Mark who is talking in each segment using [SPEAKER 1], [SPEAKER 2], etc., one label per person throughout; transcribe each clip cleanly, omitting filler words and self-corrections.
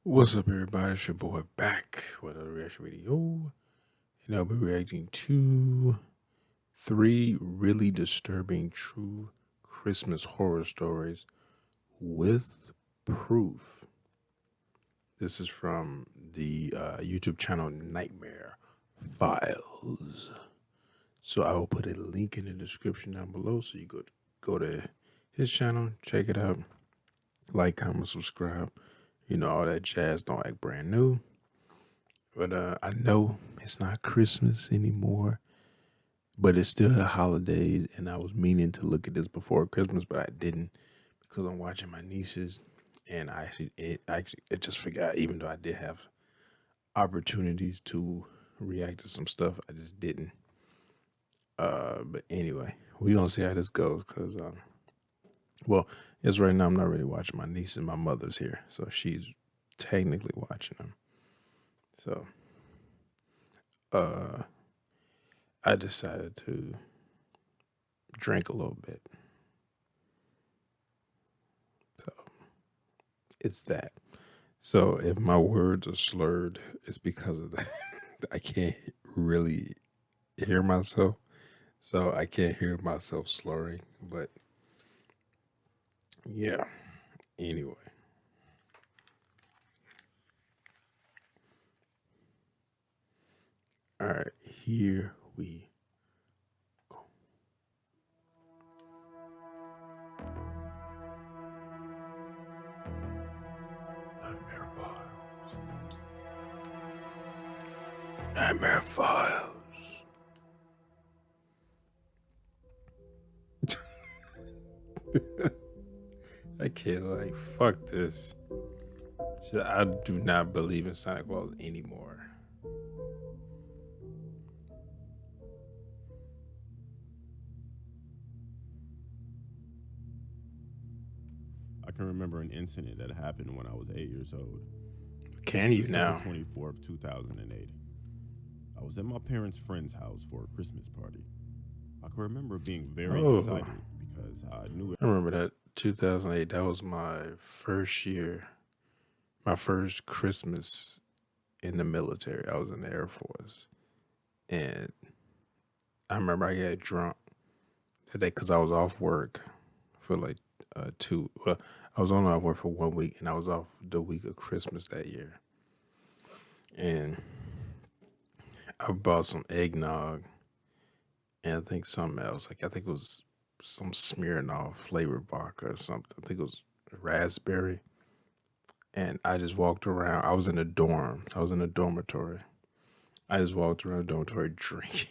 [SPEAKER 1] What's up, everybody? It's your boy back with another reaction video. And I'll be reacting to 3 really disturbing true Christmas horror stories with proof. This is from the YouTube channel Nightmare Files. So I will put a link in the description down below so you go to his channel, check it out, like, comment, subscribe. You know, all that jazz. Don't act brand new. But I know it's not Christmas anymore, but it's still the holidays, and I was meaning to look at this before Christmas, but I didn't because I'm watching my nieces, and I just forgot. Even though I did have opportunities to react to some stuff, I just didn't. But anyway, we gonna see how this goes because well, yes, right now I'm not really watching my niece, and my mother's here, so she's technically watching them. So, I decided to drink a little bit. So, it's that. So, if my words are slurred, it's because of that. I can't really hear myself. So, I can't hear myself slurring. But, yeah. Anyway. All right. Here we go. Nightmare Files. Nightmare Files. I can't, like, fuck this. I do not believe in Santa Claus anymore.
[SPEAKER 2] I can remember an incident that happened when I was 8 years old.
[SPEAKER 1] Can you now?
[SPEAKER 2] December 24th, 2008. I was at my parents' friend's house for a Christmas party. I can remember being very excited because I knew it.
[SPEAKER 1] I remember that 2008. That was my first year, my first Christmas in the military. I was in the Air Force, and I remember I got drunk that day because I was off work for like I was only off work for 1 week, and I was off the week of Christmas that year. And I bought some eggnog and I think something else. Like I think it was some Smirnoff flavored vodka or something. I think it was raspberry. And I just walked around. I was in a dorm. I was in a dormitory. I just walked around the dormitory drinking.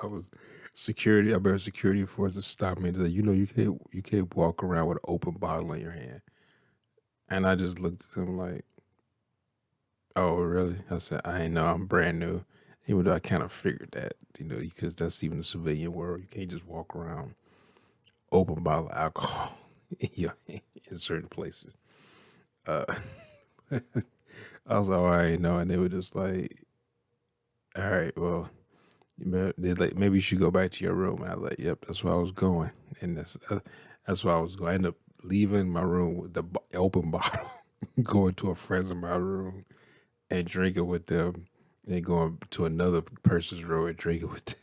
[SPEAKER 1] I was security. I better security forces stop me and say, you can't walk around with an open bottle in your hand. And I just looked at them like, oh, really? I said, I ain't know. I'm brand new. Even though I kind of figured that, because that's even the civilian world. You can't just walk around open bottle of alcohol in certain places. I was like, oh, I ain't know. And they were just like, all right, well, they're like, maybe you should go back to your room. And I was like, yep, that's where I was going. And that's where I was going. I ended up leaving my room with the open bottle, going to a friend's in my room and drinking with them, and going to another person's room and drinking with them.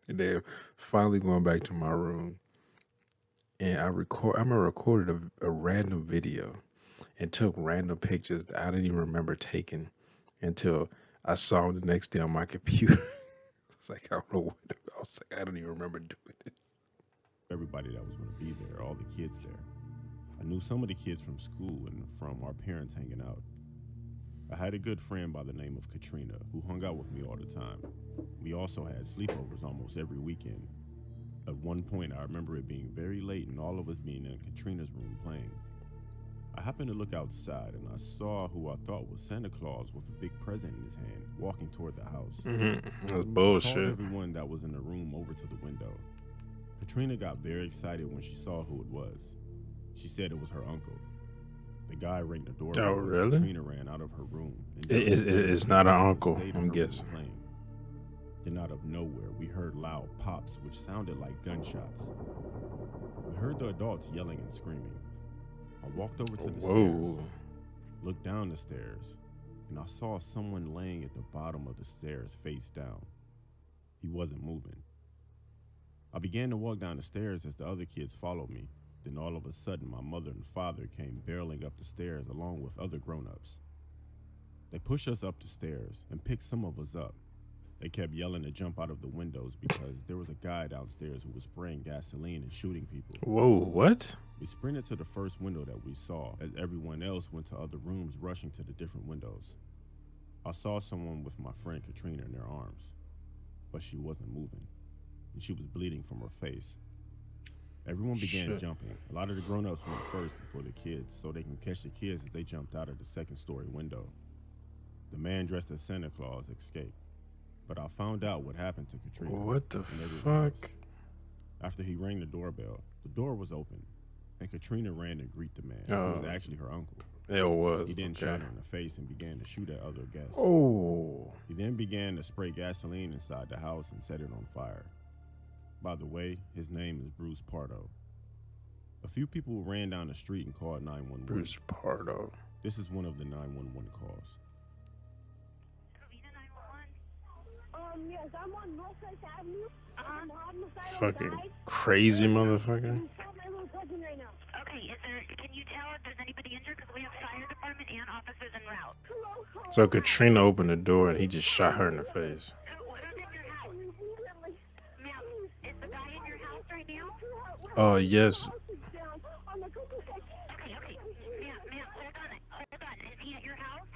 [SPEAKER 1] And then finally going back to my room. And I recorded a random video and took random pictures that I didn't even remember taking until I saw them the next day on my computer. It's like, I don't know what, I was like, I don't even remember doing this.
[SPEAKER 2] Everybody that was going to be there, all the kids there. I knew some of the kids from school and from our parents hanging out. I had a good friend by the name of Katrina who hung out with me all the time. We also had sleepovers almost every weekend. At one point, I remember it being very late and all of us being in Katrina's room playing. I happened to look outside and I saw who I thought was Santa Claus with a big present in his hand walking toward the house.
[SPEAKER 1] That's bullshit.
[SPEAKER 2] I called everyone that was in the room over to the window. Katrina got very excited when she saw who it was. She said it was her uncle. The guy rang the doorbell.
[SPEAKER 1] Oh, really?
[SPEAKER 2] Katrina ran out of her room.
[SPEAKER 1] It's not her uncle, I'm guessing.
[SPEAKER 2] Then out of nowhere, we heard loud pops which sounded like gunshots. We heard the adults yelling and screaming. I walked over to the stairs,
[SPEAKER 1] Whoa.
[SPEAKER 2] looked down the stairs, and I saw someone laying at the bottom of the stairs face down. He wasn't moving. I began to walk down the stairs as the other kids followed me. Then all of a sudden, my mother and father came barreling up the stairs along with other grown-ups. They pushed us up the stairs and picked some of us up. They kept yelling to jump out of the windows because there was a guy downstairs who was spraying gasoline and shooting people.
[SPEAKER 1] Whoa, what?
[SPEAKER 2] We sprinted to the first window that we saw as everyone else went to other rooms rushing to the different windows. I saw someone with my friend Katrina in their arms, but she wasn't moving, and she was bleeding from her face. Everyone began jumping. A lot of the grown-ups went first before the kids so they can catch the kids as they jumped out of the second-story window. The man dressed as Santa Claus escaped, but I found out what happened to Katrina.
[SPEAKER 1] What the
[SPEAKER 2] and everyone
[SPEAKER 1] fuck?
[SPEAKER 2] else. After he rang the doorbell, the door was open, and Katrina ran to greet the man, who was actually her uncle.
[SPEAKER 1] It was.
[SPEAKER 2] He then
[SPEAKER 1] okay.
[SPEAKER 2] shot her in the face and began to shoot at other guests.
[SPEAKER 1] Oh.
[SPEAKER 2] He then began to spray gasoline inside the house and set it on fire. By the way, his name is Bruce Pardo. A few people ran down the street and called 911.
[SPEAKER 1] Bruce Pardo.
[SPEAKER 2] This is one of the 911 calls.
[SPEAKER 3] Yes, I'm on Northwest Avenue.
[SPEAKER 1] Fucking crazy motherfucker.
[SPEAKER 4] Okay, can you tell if there's anybody injured? Because we have fire department and officers en route.
[SPEAKER 1] So Katrina opened the door and he just shot her in the face.
[SPEAKER 4] Who's in your house? Ma'am, is the guy in your house right now?
[SPEAKER 1] Oh, yes.
[SPEAKER 4] Okay. Ma'am, hold on. Is he at your house?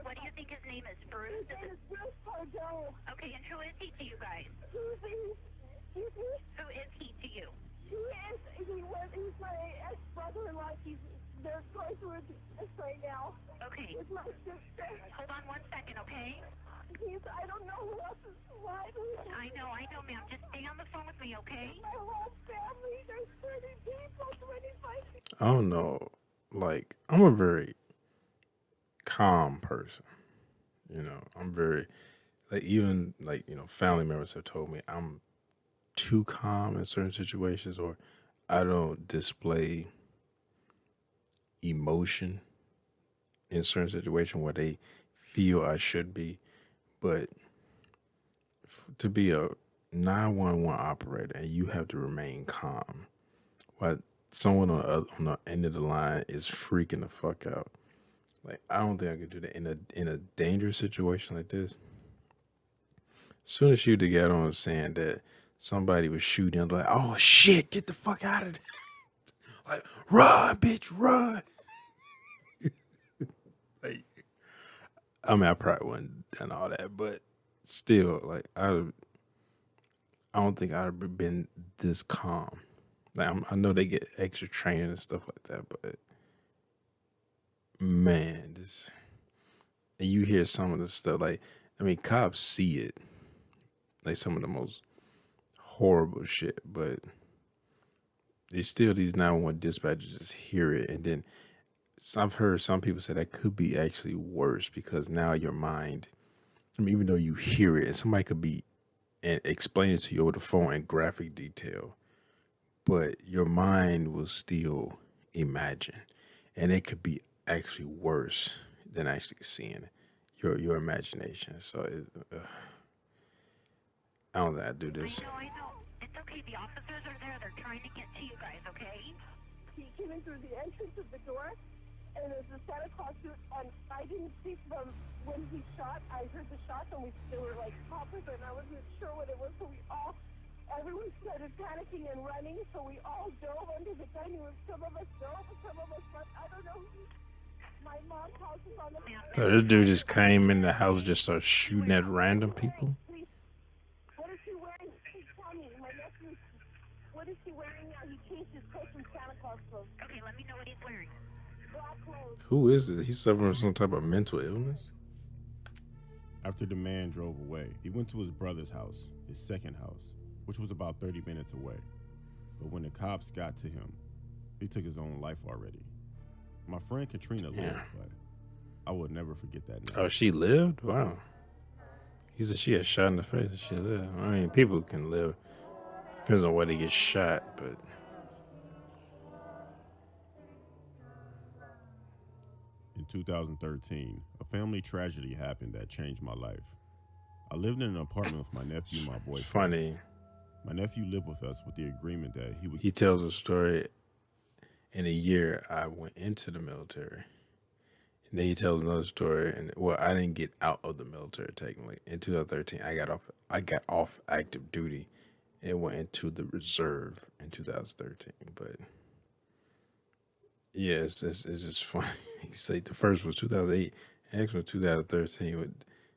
[SPEAKER 4] What do you think his name is, Bruce? Okay, and who is he to you guys? Who is he to you?
[SPEAKER 3] He's my ex-brother-in-law. They're going through a divorce right now.
[SPEAKER 4] Okay.
[SPEAKER 3] With my sister.
[SPEAKER 4] Hold on 1 second, okay?
[SPEAKER 3] I don't know who else is alive.
[SPEAKER 4] I know, ma'am. Just stay on the phone with me, okay?
[SPEAKER 3] My whole family, there's 30 people, 25 people.
[SPEAKER 1] I don't know. Like, I'm a very calm person. You know, I'm very, like, even, like, you know, family members have told me I'm too calm in certain situations, or I don't display emotion in certain situations where they feel I should be. But to be a 911 operator and you have to remain calm while someone on the end of the line is freaking the fuck out. Like, I don't think I could do that in a dangerous situation like this. As soon as you get on saying that somebody was shooting, I'm like, oh shit, get the fuck out of there. Like, run, bitch, run. Like, I mean, I probably wouldn't done all that, but still, like, I don't think I'd have been this calm. Like, I know they get extra training and stuff like that, but man, and you hear some of the stuff, like, I mean, cops see it, like some of the most horrible shit, but they still, these 911 dispatchers just hear it, and then I've heard some people say that could be actually worse because now your mind, I mean, even though you hear it, and somebody could be and explain it to you over the phone in graphic detail, but your mind will still imagine, and it could be actually worse than actually seeing your imagination. So I don't think I do this.
[SPEAKER 4] I know. It's okay. The officers are there. They're trying to get to you guys, okay?
[SPEAKER 3] He came in through the entrance of the door, and there's a Santa Claus suit, and I didn't see from when he shot. I heard the shots, and they were like poppers, and I wasn't sure what it was, so everyone started panicking and running, so we all dove under the dining room. Some of us dove, some of us left. I don't know. My mom's house is on the...
[SPEAKER 1] So this dude just came in the house and just started shooting at random people?
[SPEAKER 3] What is he wearing? Please tell me. My nephew, what is he wearing now? He changed his clothes from Santa Claus clothes.
[SPEAKER 4] Okay, let me know what he's wearing.
[SPEAKER 3] Black clothes.
[SPEAKER 1] Who is it? He's suffering from some type of mental illness?
[SPEAKER 2] After the man drove away, he went to his brother's house, his second house, which was about 30 minutes away. But when the cops got to him, he took his own life already. My friend Katrina lived, but I would never forget that night.
[SPEAKER 1] Oh, she lived? Wow. He said she got shot in the face and shit. Yeah. I mean, people can live. Depends on where they get shot, but
[SPEAKER 2] In 2013, a family tragedy happened that changed my life. I lived in an apartment with my nephew and my
[SPEAKER 1] it's
[SPEAKER 2] boyfriend.
[SPEAKER 1] funny.
[SPEAKER 2] My nephew lived with us with the agreement that he would.
[SPEAKER 1] He tells a story. In a year, I went into the military. And then he tells another story. And well, I didn't get out of the military technically. In 2013, I got off active duty and went into the reserve in 2013. But yeah, it's just funny. He said the first was 2008, next was 2013 with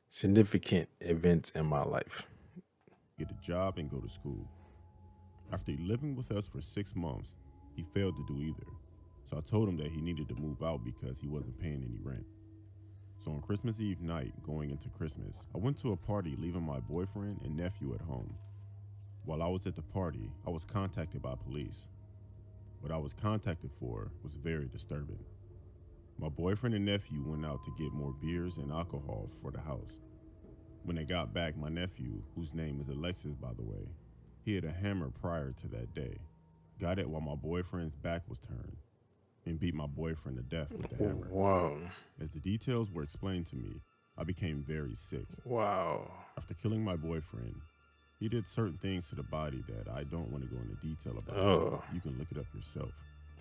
[SPEAKER 1] significant events in my life.
[SPEAKER 2] Get a job and go to school. After living with us for 6 months, he failed to do either. So I told him that he needed to move out because he wasn't paying any rent. So on Christmas Eve night, going into Christmas, I went to a party leaving my boyfriend and nephew at home. While I was at the party, I was contacted by police. What I was contacted for was very disturbing. My boyfriend and nephew went out to get more beers and alcohol for the house. When they got back, my nephew, whose name is Alexis by the way, he had a hammer prior to that day, got it while my boyfriend's back was turned, and beat my boyfriend to death with the hammer.
[SPEAKER 1] Wow.
[SPEAKER 2] As the details were explained to me, I became very sick.
[SPEAKER 1] Wow.
[SPEAKER 2] After killing my boyfriend, he did certain things to the body that I don't want to go into detail about.
[SPEAKER 1] Oh.
[SPEAKER 2] You can look it up yourself.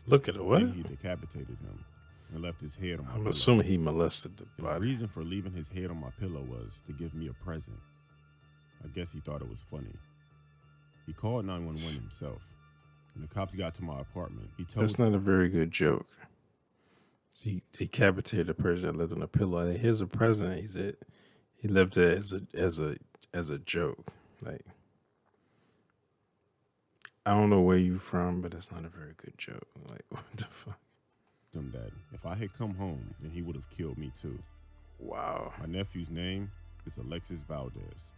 [SPEAKER 1] Look at it. What?
[SPEAKER 2] Then he decapitated him and left his head on my pillow.
[SPEAKER 1] I'm assuming he molested the
[SPEAKER 2] His
[SPEAKER 1] body.
[SPEAKER 2] reason for leaving his head on my pillow was to give me a present. I guess he thought it was funny. He called 911 himself. When the cops got to my apartment, he told
[SPEAKER 1] That's not a very good joke. He decapitated a person that lived on a pillow. Hey, here's a present. He said he left it as a joke. Like, I don't know where you from, but it's not a very good joke. Like, what the fuck?
[SPEAKER 2] them that if I had come home, then he would have killed me too.
[SPEAKER 1] Wow.
[SPEAKER 2] My nephew's name is Alexis Valdez.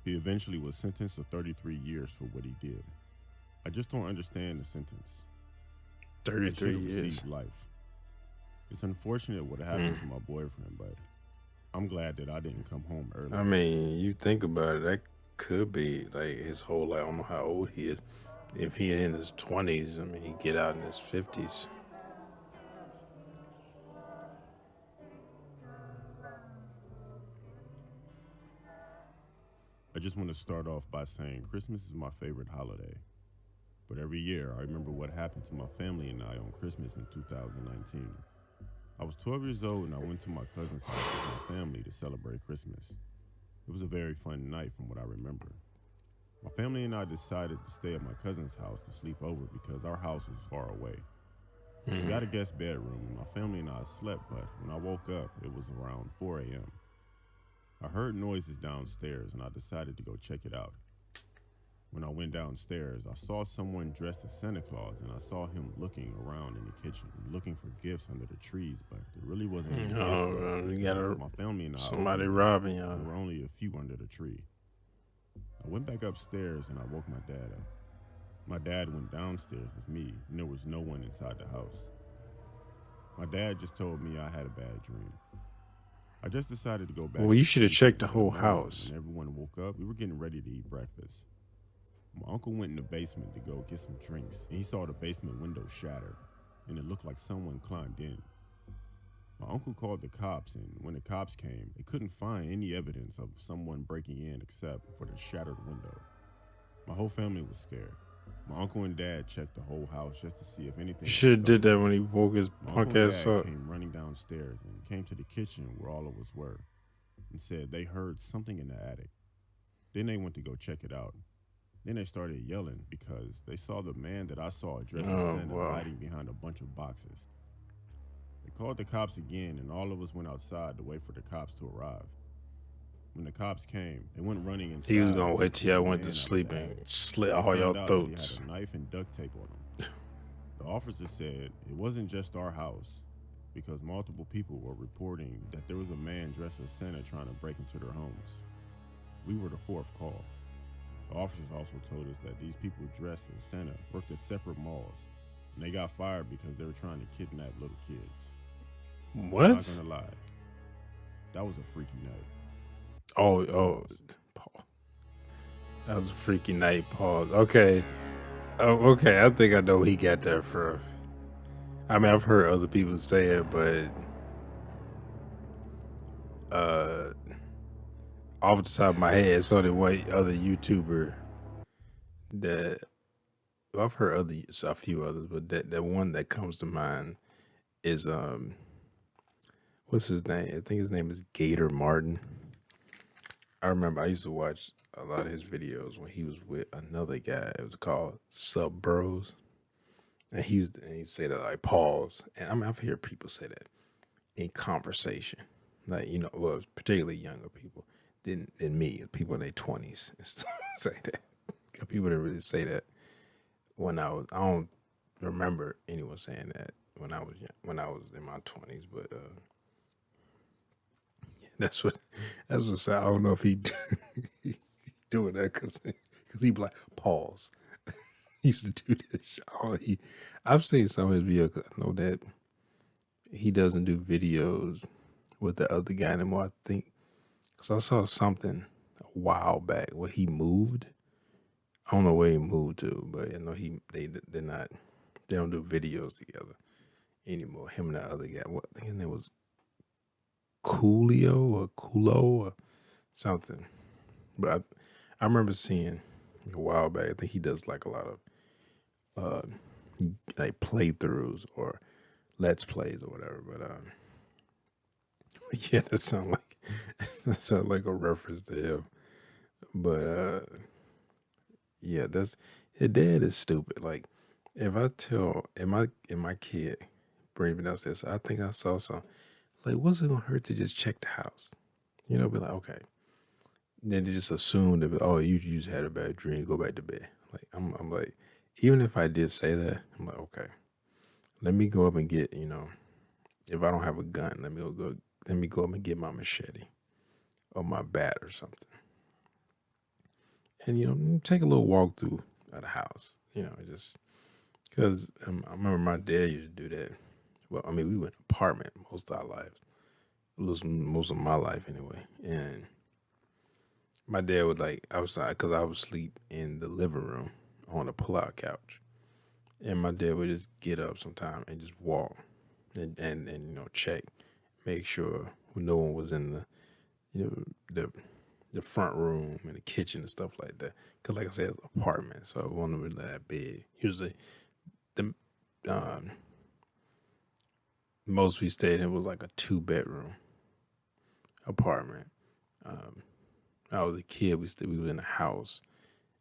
[SPEAKER 2] He eventually was sentenced to 33 years for what he did. I just don't understand the sentence. He
[SPEAKER 1] 33
[SPEAKER 2] should have
[SPEAKER 1] years.
[SPEAKER 2] received life. It's unfortunate what happened to my boyfriend, but I'm glad that I didn't come home early.
[SPEAKER 1] I mean, you think about it, that could be like his whole life. I don't know how old he is. If he in his 20s, I mean, he'd get out in his 50s.
[SPEAKER 2] I just want to start off by saying Christmas is my favorite holiday. But every year, I remember what happened to my family and I on Christmas in 2019. I was 12 years old and I went to my cousin's house with my family to celebrate Christmas. It was a very fun night from what I remember. My family and I decided to stay at my cousin's house to sleep over because our house was far away. We got a guest bedroom and my family and I slept, but when I woke up, it was around 4 a.m. I heard noises downstairs and I decided to go check it out. When I went downstairs, I saw someone dressed as Santa Claus and I saw him looking around in the kitchen, looking for gifts under the trees, but there really wasn't any gifts.
[SPEAKER 1] You got
[SPEAKER 2] My family and I
[SPEAKER 1] somebody
[SPEAKER 2] opened it.
[SPEAKER 1] robbing y'all.
[SPEAKER 2] There were only a few under the tree. I went back upstairs and I woke my dad up. My dad went downstairs with me and there was no one inside the house. My dad just told me I had a bad dream. I just decided to go back.
[SPEAKER 1] Well, you should have
[SPEAKER 2] to sleep,
[SPEAKER 1] checked the
[SPEAKER 2] and
[SPEAKER 1] whole
[SPEAKER 2] in morning,
[SPEAKER 1] house.
[SPEAKER 2] When everyone woke up, we were getting ready to eat breakfast. My uncle went in the basement to go get some drinks, and he saw the basement window shattered, and it looked like someone climbed in. My uncle called the cops, and when the cops came, they couldn't find any evidence of someone breaking in except for the shattered window. My whole family was scared. My uncle and dad checked the whole house just to see if anything.
[SPEAKER 1] You should have did that when he woke his
[SPEAKER 2] My
[SPEAKER 1] punk
[SPEAKER 2] uncle and
[SPEAKER 1] ass
[SPEAKER 2] dad
[SPEAKER 1] up.
[SPEAKER 2] came running downstairs and came to the kitchen where all of us were and said they heard something in the attic. Then they went to go check it out. Then they started yelling because they saw the man that I saw dressed as Santa hiding behind a bunch of boxes. They called the cops again and all of us went outside to wait for the cops to arrive. When the cops came, they went running inside.
[SPEAKER 1] He was gonna wait till y'all
[SPEAKER 2] and
[SPEAKER 1] went
[SPEAKER 2] pulled
[SPEAKER 1] to
[SPEAKER 2] the man
[SPEAKER 1] sleep
[SPEAKER 2] out of the
[SPEAKER 1] and
[SPEAKER 2] attic.
[SPEAKER 1] slit
[SPEAKER 2] They
[SPEAKER 1] all
[SPEAKER 2] found
[SPEAKER 1] y'all
[SPEAKER 2] out that
[SPEAKER 1] throats.
[SPEAKER 2] He had a knife and duct tape on him. The officer said it wasn't just our house because multiple people were reporting that there was a man dressed as Santa trying to break into their homes. We were the fourth call. The officers also told us that these people dressed as Santa worked at separate malls and they got fired because they were trying to kidnap little kids. I'm not
[SPEAKER 1] What?
[SPEAKER 2] gonna lie, that was a freaky night.
[SPEAKER 1] Oh, Paul. That was a freaky night, Paul. Okay. Oh, okay. I think I know where he got that from. I mean, I've heard other people say it, but uh, off the top of my head, it's only one other YouTuber that well, I've heard a few others, but that one that comes to mind is what's his name? I think his name is Gator Martin. I remember I used to watch a lot of his videos when he was with another guy. It was called Sub Bros, and he'd say that like pause, and I mean I've heard people say that in conversation, like well, particularly younger people than me, people in their 20s, and stuff say that. 'Cause people didn't really say that when I don't remember anyone saying that when I was in my 20s, but that's what I don't know if he doing that because he be like pause. He used to do this. I've seen some of his videos. 'Cause I know that he doesn't do videos with the other guy anymore. I think because I saw something a while back where he moved. I don't know where he moved to, but they're not. They don't do videos together anymore. Him and the other guy. What I think his name was Coolio or Kulo or something. But I remember seeing a while back. I think he does like a lot of uh like playthroughs or let's plays or whatever. But yeah, that sound like a reference to him. But yeah, that's his dad is stupid. Like if I tell my kid bring me downstairs, I think I saw something. Like, what's it gonna hurt to just check the house? Be like, okay. Then they just assume that oh, you just had a bad dream, go back to bed. Like I'm like, even if I did say that, I'm like, okay, let me go up and get, if I don't have a gun, let me go up and get my machete or my bat or something. And take a little walk through the house. Just because I remember my dad used to do that. Well, I mean, we went apartment most of our lives, most of my life anyway. And my dad would like outside because I would sleep in the living room on a pull-out couch, and my dad would just get up sometime and just walk and check, make sure no one was in the the front room and the kitchen and stuff like that. Cause like I said, it's an apartment, so it wasn't really that big. Usually, the most we stayed in was like a 2-bedroom apartment. I was a kid. We were in a house.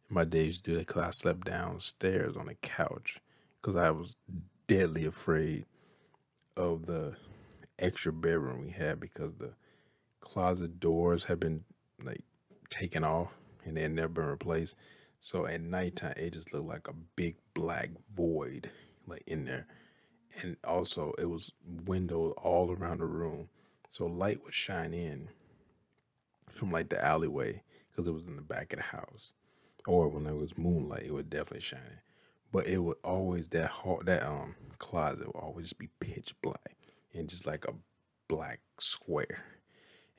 [SPEAKER 1] My dad used to do that because I slept downstairs on the couch because I was deadly afraid of the extra bedroom we had because the closet doors had been like taken off and they had never been replaced. So at nighttime, it just looked like a big black void like in there. And also, it was windows all around the room. So light would shine in from like the alleyway because it was in the back of the house. Or when there was moonlight, it would definitely shine in. But it would always that closet would always be pitch black and just like a black square,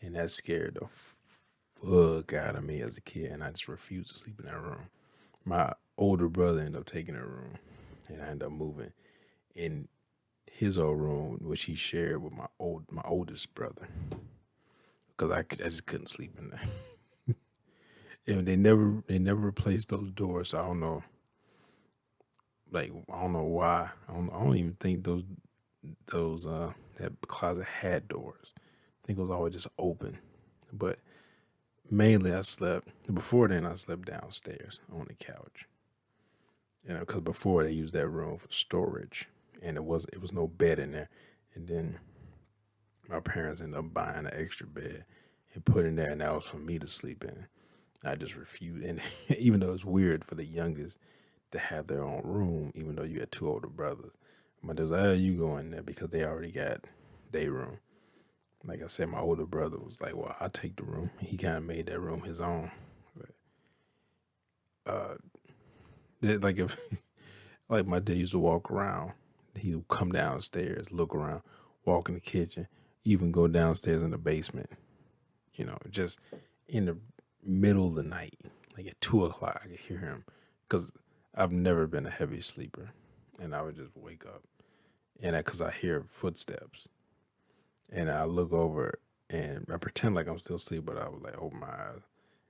[SPEAKER 1] and that scared the fuck out of me as a kid, and I just refused to sleep in that room. My older brother ended up taking that room, and I ended up moving in his old room, which he shared with my oldest brother, because I just couldn't sleep in there. And they never replaced those doors. So I don't know. Like I don't know why. I don't even think those that closet had doors. I think it was always just open. But mainly before then I slept downstairs on the couch. Because before they used that room for storage, and it was no bed in there. And then my parents ended up buying an extra bed and putting there, and that was for me to sleep in. I just refused, and even though it's weird for the youngest to have their own room, even though you had 2 older brothers, my dad was like, you go in there because they already got their room. Like I said, my older brother was like, well, I'll take the room. He kind of made that room his own. But, like if like my dad used to walk around, he would come downstairs, look around, walk in the kitchen, even go downstairs in the basement. Just in the middle of the night, like at 2 o'clock, I could hear him because I've never been a heavy sleeper, and I would just wake up, and because I hear footsteps, and I look over and I pretend like I'm still asleep, but I would like open my eyes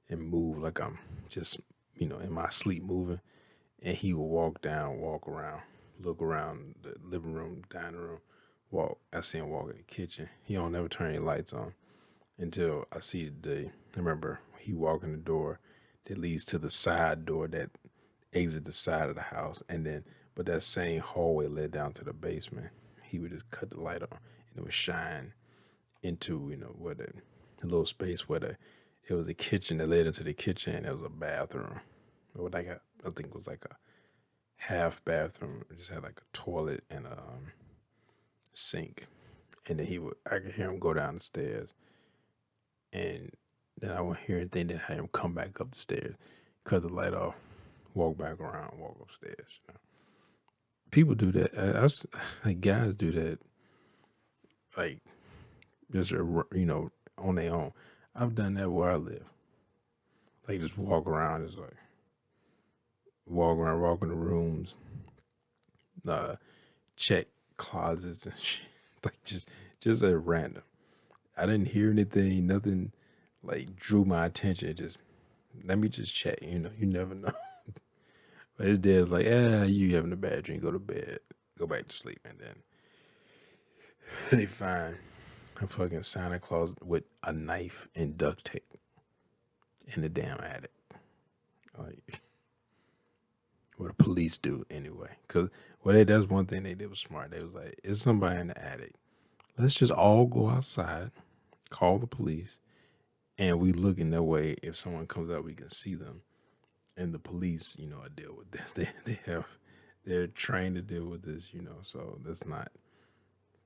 [SPEAKER 1] and move like I'm just in my sleep moving, and he would walk around, look around the living room, dining room, walk. I see him walk in the kitchen. He don't never turn any lights on until I see I remember he walk in the door that leads to the side door that exit the side of the house, and then but that same hallway led down to the basement. He would just cut the light on, and it would shine into where the little space where it was a kitchen that led into the kitchen, and there was a bathroom. Or like I think it was like a half bathroom. It just had like a toilet and a sink, and then I could hear him go down the stairs, and then I wouldn't hear anything. Then have him come back up the stairs, cut the light off, walk back around, walk upstairs. People do that. Like guys do that, like just on their own. I've done that where I live. Like just walk around, just like walk around, walk in the rooms, check closets and shit. Like just at random. I didn't hear anything, nothing like drew my attention. Just let me just check. You never know. But his dad's like, you having a bad dream, go to bed, go back to sleep, and then they find a fucking Santa Claus with a knife and duct tape in the damn attic. Like, what the police do anyway. Because that's one thing they did was smart. They was like, it's somebody in the attic. Let's just all go outside, call the police, and we look in their way. If someone comes out, we can see them. And the police, deal with this. They're trained to deal with this, so let's not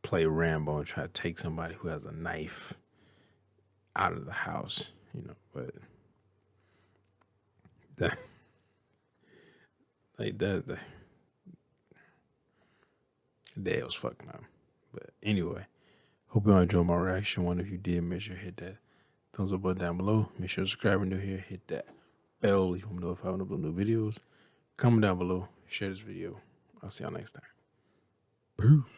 [SPEAKER 1] play Rambo and try to take somebody who has a knife out of the house, but that like that the day was fucking up. But anyway, hope you enjoyed my reaction. One, if you did, make sure to hit that thumbs up button down below. Make sure to subscribe if you're new here. Hit that bell if you want to know if I upload new videos. Comment down below. Share this video. I'll see y'all next time. Peace.